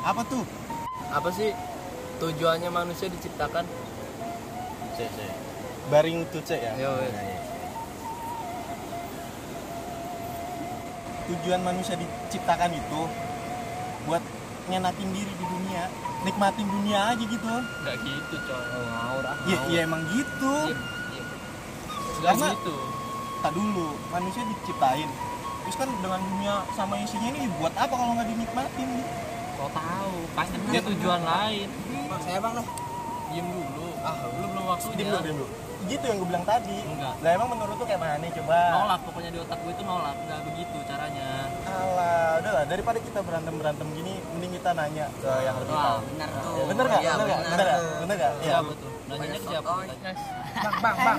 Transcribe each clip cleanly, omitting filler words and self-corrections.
Apa tuh? Apa sih tujuannya manusia diciptakan? C. Baring itu C ya? Yo. Tujuan manusia diciptakan itu buat ngenakin diri di dunia, nikmatin dunia aja gitu. Nggak gitu coy. Ngawur. Iya emang gitu. Nggak Karena gitu. tak dulu manusia diciptain, terus kan dengan dunia sama isinya ini buat apa kalau nggak dinikmatin? Kau tahu, pasti punya tujuan lain. Bang, saya bang loh. Diem dulu. Belum waktunya. Diam dulu. Gitu yang gue bilang tadi. Enggak. Lah emang menurut tuh kayak mana nih coba? Nolak, pokoknya di otak gue itu nolak. Nggak begitu caranya. Alah, udahlah daripada kita berantem gini, mending kita nanya ke yang lebih tahu. Benar tuh. Ya, bener nggak? Iya, Bener nggak? Iya. Siapa tuh? Nanyanya ke siapa? Bang.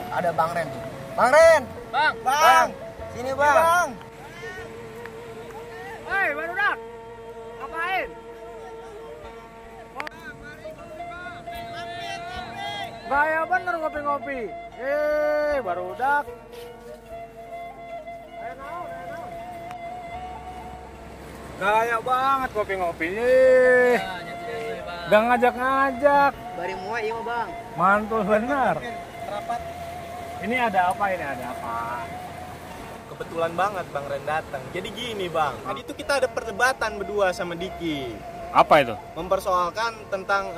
Ada Bang Ren tuh. Bang Ren. Bang, Sini iya, Bang. bang. Hei, barudak. Ngapain? Gaya bener ngopi-ngopi. Barudak. Ayo naon. Gaya banget ngopi-ngopi. Gak ngajak-ngajak. Bari muai ieu Bang. Mantul bener. Rapat. Ini ada apa ini? Ada apa? Kebetulan banget Bang Ren datang. Jadi gini Bang, tadi itu kita ada perdebatan berdua sama Diki. Apa itu? Mempersoalkan tentang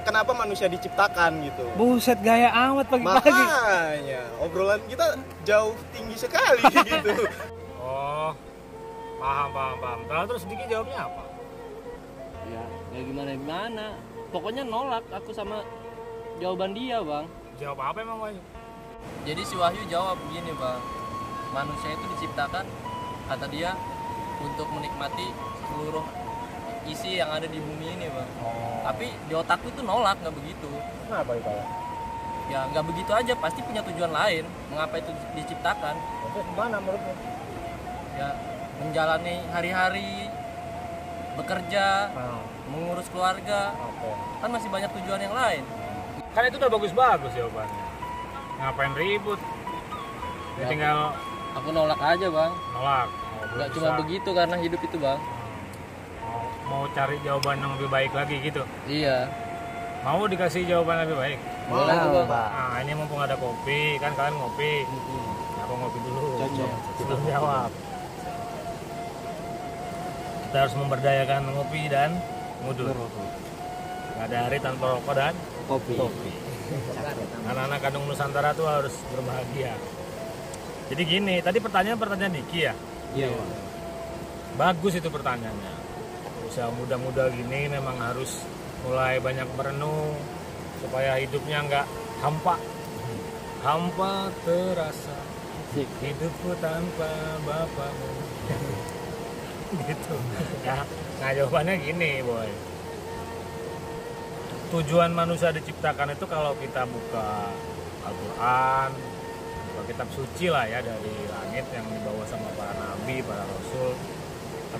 kenapa manusia diciptakan gitu. Buset, gaya amat pagi-pagi. Makanya obrolan kita jauh tinggi sekali gitu. Oh, paham. Terus Diki jawabnya apa? Ya gimana. Pokoknya nolak aku sama jawaban dia, Bang. Jawab apa emang Wahyu? Jadi si Wahyu jawab begini, Bang. Manusia itu diciptakan, kata dia, untuk menikmati seluruh isi yang ada di bumi ini, Bang. Tapi di otakku itu nolak, nggak begitu. Kenapa itu? Ya nggak begitu aja, pasti punya tujuan lain. Mengapa itu diciptakan? Terus gimana menurutmu? Ya menjalani hari-hari, bekerja, mengurus keluarga, Oke. kan masih banyak tujuan yang lain. Kan itu udah bagus-bagus jawabannya. Ngapain ribut? Ya, Tinggal Aku nolak aja, Bang. nolak. Nggak cuma begitu karena hidup itu, Bang. Mau cari jawaban yang lebih baik lagi gitu. Iya. Mau dikasih jawaban lebih baik. Boleh tuh, Bang. Nah, ini mumpung ada kopi, kan kalian ngopi. Aku ngopi dulu. Sebelum jawab. Kita harus memberdayakan ngopi dan ngudur. Nggak ada hari tanpa rokok dan kopi. Anak-anak kandung Nusantara tuh harus berbahagia. Jadi gini, tadi pertanyaan Diki ya? Iya. Bagus itu pertanyaannya. Usia muda-muda gini memang harus mulai banyak merenung supaya hidupnya nggak hampa. Hampa terasa hidupku tanpa bapakmu. Gitu ya. Nah jawabannya gini boy, tujuan manusia diciptakan itu kalau kita buka Al-Quran, buka kitab suci lah ya dari langit yang dibawa sama para nabi, para rasul,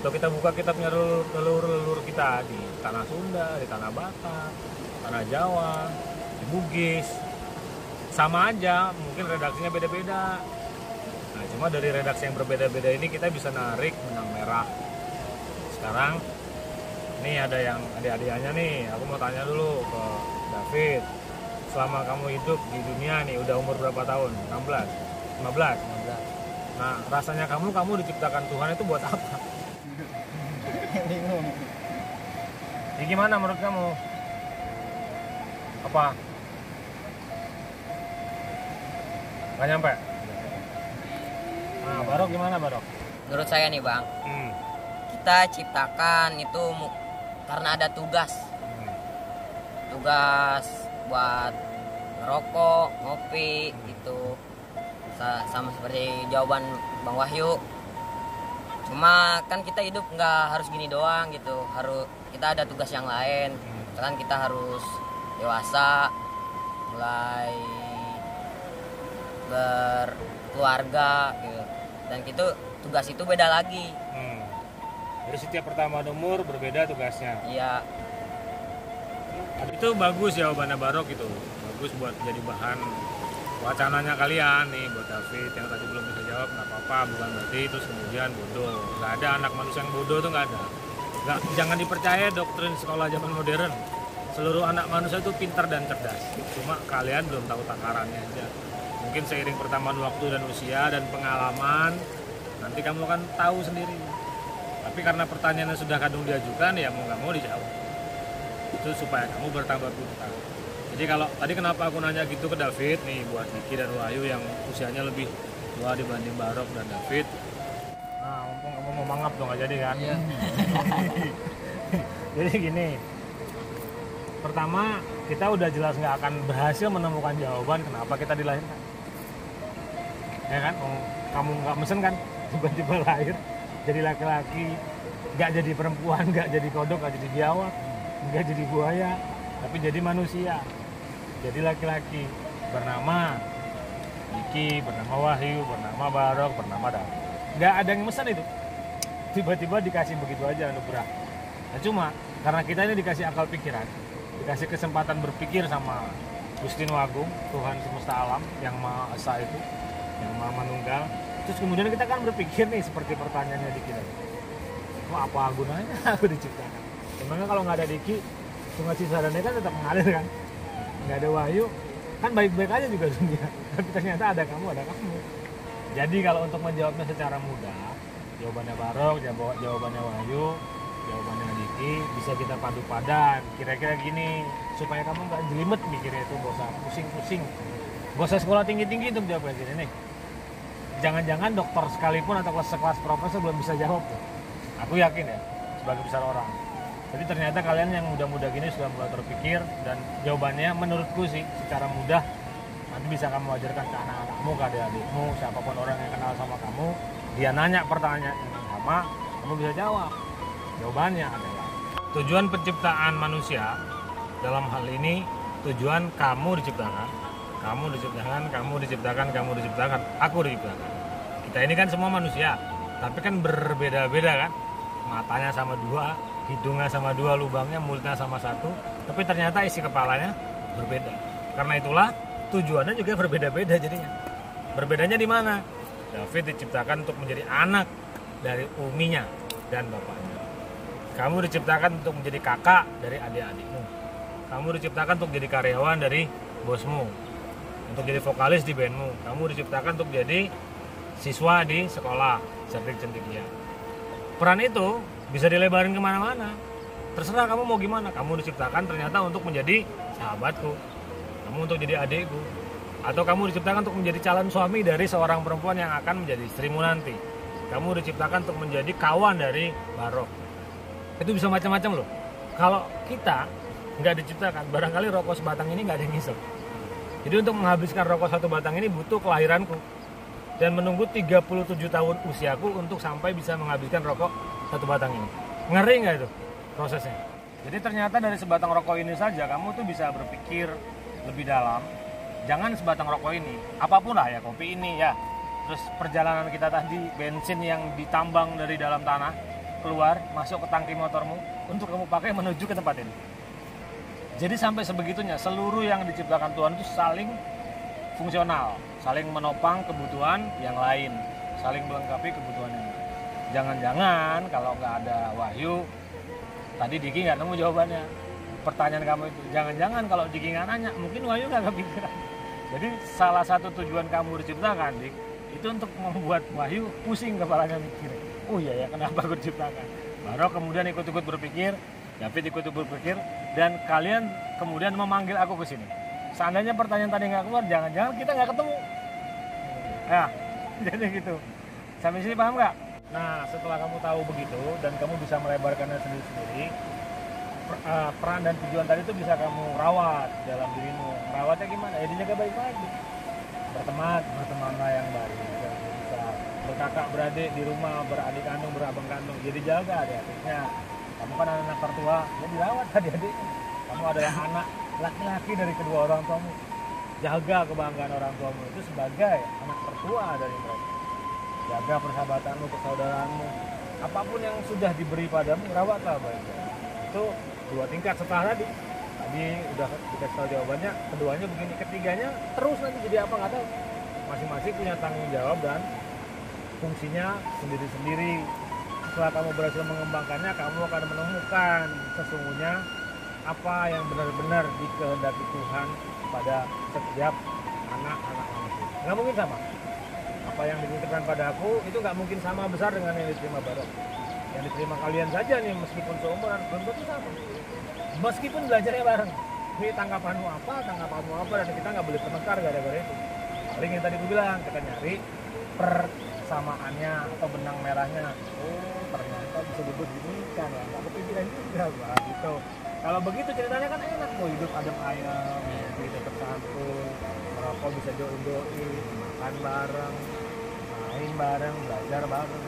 atau kita buka kitabnya leluhur kita di tanah Sunda, di tanah Batak, tanah Jawa, di Bugis, sama aja, mungkin redaksinya beda-beda. Nah cuma dari redaksi yang berbeda-beda ini kita bisa narik benang merah. Sekarang ini ada yang adik-adikannya nih, aku mau tanya dulu ke David. Selama kamu hidup di dunia nih udah umur berapa tahun? 16? 15? Nah rasanya kamu diciptakan Tuhan itu buat apa? Bingung. Ya gimana menurut kamu? Apa? Gak nyampe? Nah Barok gimana Barok? Menurut saya nih Bang, kita ciptakan itu karena ada tugas buat ngerokok, ngopi gitu, sama seperti jawaban Bang Wahyu. Cuma kan kita hidup nggak harus gini doang gitu, kita ada tugas yang lain. Kan kita harus dewasa, mulai berkeluarga gitu, dan itu tugas itu beda lagi. Dari setiap pertambahan umur berbeda tugasnya. Iya. Itu bagus jawabannya Barok itu. Bagus buat jadi bahan wacananya kalian nih buat David yang tadi belum bisa jawab, nggak apa-apa, bukan berarti terus kemudian bodoh. Nggak ada anak manusia yang bodoh tuh, nggak ada. Jangan dipercaya doktrin sekolah zaman modern. Seluruh anak manusia itu pintar dan cerdas. Cuma kalian belum tahu takarannya aja. Mungkin seiring pertambahan waktu dan usia dan pengalaman, nanti kamu akan tahu sendiri. Tapi karena pertanyaannya sudah kadung diajukan, ya mau nggak mau dijawab. Itu supaya kamu bertambah pintar. Jadi kalau tadi kenapa aku nanya gitu ke David nih, buat Diki dan Wahyu yang usianya lebih tua dibanding Barok dan David. Nah, mumpung kamu mau mangap dong, nggak jadi kan? Iya. Jadi gini, pertama kita udah jelas nggak akan berhasil menemukan jawaban kenapa kita dilahirkan. Ya kan? Kamu nggak mesen kan? Tiba-tiba lahir jadi laki-laki, nggak jadi perempuan, nggak jadi kodok, nggak jadi biawak, nggak jadi buaya, tapi jadi manusia. Jadi laki-laki bernama Diki, bernama Wahyu, bernama Barok, bernama David. Nggak ada yang mesen itu. Tiba-tiba dikasih begitu aja anugerah. Nah, cuma karena kita ini dikasih akal pikiran, dikasih kesempatan berpikir sama Gusti Agung, Tuhan semesta alam yang Maha Esa itu, yang Maha Manunggal. Terus kemudian kita kan berpikir nih seperti pertanyaannya Diki tadi. Wah, apa gunanya aku diciptakan? Sebenarnya kalau nggak ada Diki, Sungai Cisadane kan tetap mengalir kan? Nggak ada Wahyu, kan baik-baik aja juga dunia. Tapi ternyata ada kamu. Jadi kalau untuk menjawabnya secara mudah, jawabannya Barok, jawabannya Wahyu, jawabannya Diki, bisa kita padu padan. Kira-kira gini, supaya kamu nggak jelimet mikirnya itu, nggak usah pusing-pusing. Nggak usah sekolah tinggi-tinggi untuk jawab kayak gini nih. Jangan-jangan dokter sekalipun atau sekelas profesor belum bisa jawab tuh. Aku yakin ya, sebagai besar orang. Jadi ternyata kalian yang muda-muda gini sudah mulai terpikir, dan jawabannya menurutku sih secara mudah nanti bisa kamu ajarkan ke anak-anakmu, ke adik-adikmu, siapapun orang yang kenal sama kamu. Dia nanya pertanyaan yang sama, kamu bisa jawab. Jawabannya adalah tujuan penciptaan manusia dalam hal ini, tujuan kamu diciptakan, aku diciptakan. Kita ini kan semua manusia, tapi kan berbeda-beda kan. Matanya sama dua, hidungnya sama dua, lubangnya, mulutnya sama satu, tapi ternyata isi kepalanya berbeda. Karena itulah tujuannya juga berbeda-beda jadinya. Berbedanya di mana? David diciptakan untuk menjadi anak dari uminya dan bapaknya. Kamu diciptakan untuk menjadi kakak dari adik-adikmu. Kamu diciptakan untuk jadi karyawan dari bosmu, untuk jadi vokalis di bandmu. Kamu diciptakan untuk jadi siswa di sekolah, cerdik-cerdik dia. Peran itu bisa dilebarin kemana-mana. Terserah kamu mau gimana. Kamu diciptakan ternyata untuk menjadi sahabatku, kamu untuk jadi adikku, atau kamu diciptakan untuk menjadi calon suami dari seorang perempuan yang akan menjadi istrimu nanti. Kamu diciptakan untuk menjadi kawan dari Barok. Itu bisa macam-macam loh. Kalau kita nggak diciptakan, barangkali rokok sebatang ini nggak ada yang ngisep. Jadi untuk menghabiskan rokok satu batang ini butuh kelahiranku dan menunggu 37 tahun usiaku untuk sampai bisa menghabiskan rokok satu batang ini. Ngeri nggak itu prosesnya? Jadi ternyata dari sebatang rokok ini saja kamu tuh bisa berpikir lebih dalam. Jangan sebatang rokok ini, apapun lah ya, kopi ini ya, terus perjalanan kita tadi, bensin yang ditambang dari dalam tanah keluar masuk ke tangki motormu untuk kamu pakai menuju ke tempat ini. Jadi sampai sebegitunya, seluruh yang diciptakan Tuhan itu saling fungsional, saling menopang kebutuhan yang lain, saling melengkapi kebutuhan yang lain. Jangan-jangan kalau nggak ada Wahyu, tadi Diki nggak nemu jawabannya. Pertanyaan kamu itu, jangan-jangan kalau Diki nggak nanya, mungkin Wahyu nggak kepikiran. Jadi salah satu tujuan kamu diciptakan, Dik, itu untuk membuat Wahyu pusing kepalanya mikir. Oh iya ya, kenapa gue diciptakan? Baru kemudian ikut-ikut berpikir, David ikut berpikir, dan kalian kemudian memanggil aku ke sini. Seandainya pertanyaan tadi nggak keluar, jangan-jangan kita nggak ketemu. Ya, jadi gitu. Sampai sini paham nggak? Nah, setelah kamu tahu begitu dan kamu bisa melebarkannya sendiri-sendiri, peran dan tujuan tadi itu bisa kamu rawat dalam dirimu. Rawatnya gimana? Ya dijaga baik-baik. Bertemanlah yang baik. Bisa berkakak beradik di rumah, beradik kandung, berabang kandung. Jadi jaga adik-adiknya. Kamu kan anak tertua, ya dirawat adik-adiknya. Kamu adalah anak laki-laki dari kedua orang tuamu. Jaga kebanggaan orang tuamu itu sebagai anak tertua dari mereka. Jaga persahabatanmu, persaudaraanmu. Apapun yang sudah diberi padamu, rawatlah baik-baik. Itu 2 tingkat setelah tadi. Tadi udah kita tahu jawabannya, keduanya begini, ketiganya terus nanti jadi apa nggak tahu. Masing-masing punya tanggung jawab dan fungsinya sendiri-sendiri. setelah kamu berhasil mengembangkannya, kamu akan menemukan sesungguhnya apa yang benar-benar dikehendaki Tuhan pada setiap anak-anak manusia. Nggak mungkin sama. Apa yang dititipkan pada aku itu nggak mungkin sama besar dengan yang diterima Barok. Yang diterima kalian saja nih, meskipun seumuran belum tentu sama. Meskipun belajarnya bareng. Ini tanggapanmu apa, dan kita nggak boleh bertengkar gara-gara itu. Paling yang tadi gue bilang, kita nyari persamaannya atau benang merahnya. Oh, ternyata bisa dibeginikan ya, nggak kepikiran juga, Pak. Gitu. Kalau begitu ceritanya kan enak, mau hidup adem ayem, hidup bersantun, merokok bisa join-join, makan bareng, main bareng, belajar bareng.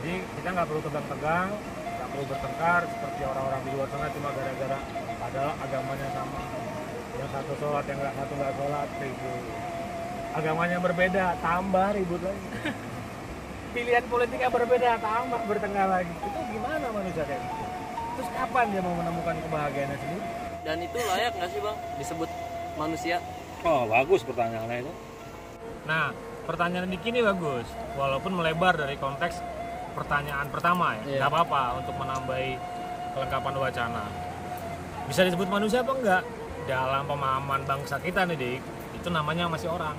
Jadi kita nggak perlu tegang-tegang, nggak perlu bertengkar seperti orang-orang di luar sana cuma gara-gara padahal agamanya sama. Yang satu sholat, yang satu nggak sholat, ribut. Agamanya berbeda, tambah ribut lagi. Pilihan politiknya berbeda, tambah bertengkar lagi. Itu gimana manusia kayak gitu? Terus kapan dia mau menemukan kebahagiaannya sendiri? Dan itu layak nggak sih bang disebut manusia? Oh, bagus pertanyaannya itu. Nah, pertanyaan Diki ini bagus, walaupun melebar dari konteks pertanyaan pertama ya. Nggak apa-apa untuk menambahi kelengkapan wacana. Bisa disebut manusia apa enggak? Dalam pemahaman bangsa kita nih Dik, itu namanya masih orang.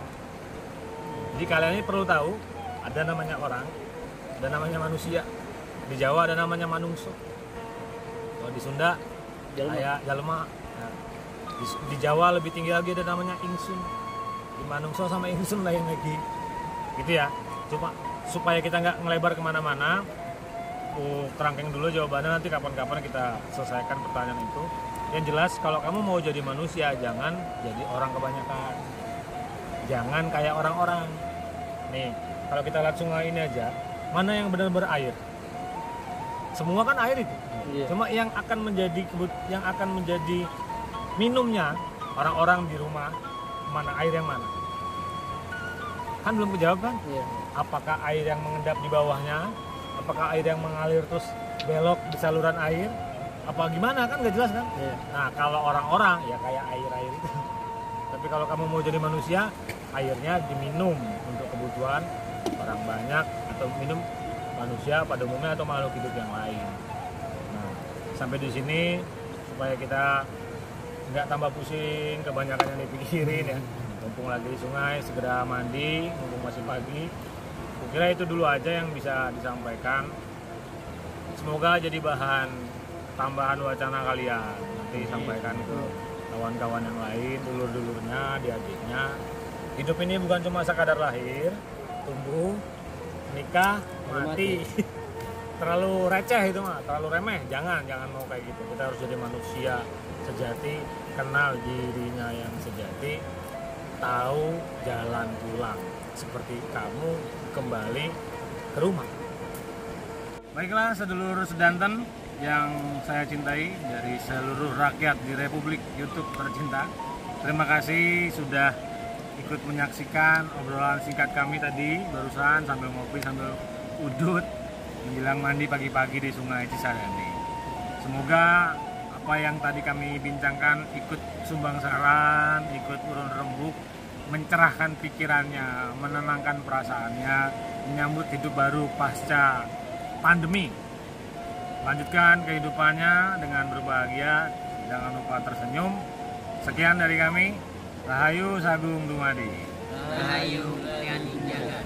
Jadi kalian ini perlu tahu, ada namanya orang, ada namanya manusia. Di Jawa ada namanya manungso. Kalau di Sunda kayak jalma. Nah, di Jawa lebih tinggi lagi ada namanya ingsun. Di manungso sama ingsun lain lagi. Gitu ya. Cuma supaya kita nggak ngelebar kemana-mana, kerangkeng dulu jawabannya, nanti kapan-kapan kita selesaikan pertanyaan itu. Yang jelas kalau kamu mau jadi manusia, jangan jadi orang kebanyakan. Jangan kayak orang-orang. Nih, kalau kita lihat sungai ini aja, mana yang benar-benar air? Semua kan air itu. Cuma yang akan menjadi minumnya orang-orang di rumah, mana air yang mana? Kan belum kejawab kan? Apakah air yang mengendap di bawahnya? Apakah air yang mengalir terus belok di saluran air? Apa gimana, kan nggak jelas kan? Nah, kalau orang-orang ya kayak air-air itu. Tapi kalau kamu mau jadi manusia, airnya diminum untuk kebutuhan orang banyak atau minum manusia pada umumnya atau makhluk hidup yang lain. Nah, sampai di sini supaya kita nggak tambah pusing kebanyakan yang dipikirin ya. Mumpung lagi di sungai, segera mandi, mumpung masih pagi. Kira itu dulu aja yang bisa disampaikan. Semoga jadi bahan tambahan wacana kalian. Nanti sampaikan ke kawan-kawan yang lain, dulur-dulurnya, adik-adiknya. Hidup ini bukan cuma sekadar lahir, tumbuh, nikah, mati. Terlalu receh itu mah, terlalu remeh. Jangan mau kayak gitu. Kita harus jadi manusia sejati, kenal dirinya yang sejati, tahu jalan pulang. Seperti kamu kembali ke rumah. Baiklah sedulur sedanten yang saya cintai dari seluruh rakyat di Republik YouTube tercinta. Terima kasih sudah ikut menyaksikan obrolan singkat kami tadi barusan sambil ngopi sambil udut menjelang mandi pagi-pagi di Sungai Cisadane. Semoga apa yang tadi kami bincangkan ikut sumbang saran, ikut urun rembuk, mencerahkan pikirannya, menenangkan perasaannya, menyambut hidup baru pasca pandemi. Lanjutkan kehidupannya dengan berbahagia, jangan lupa tersenyum. Sekian dari kami, Rahayu Sagung Dumadi. Rahayu Tiani Jagat.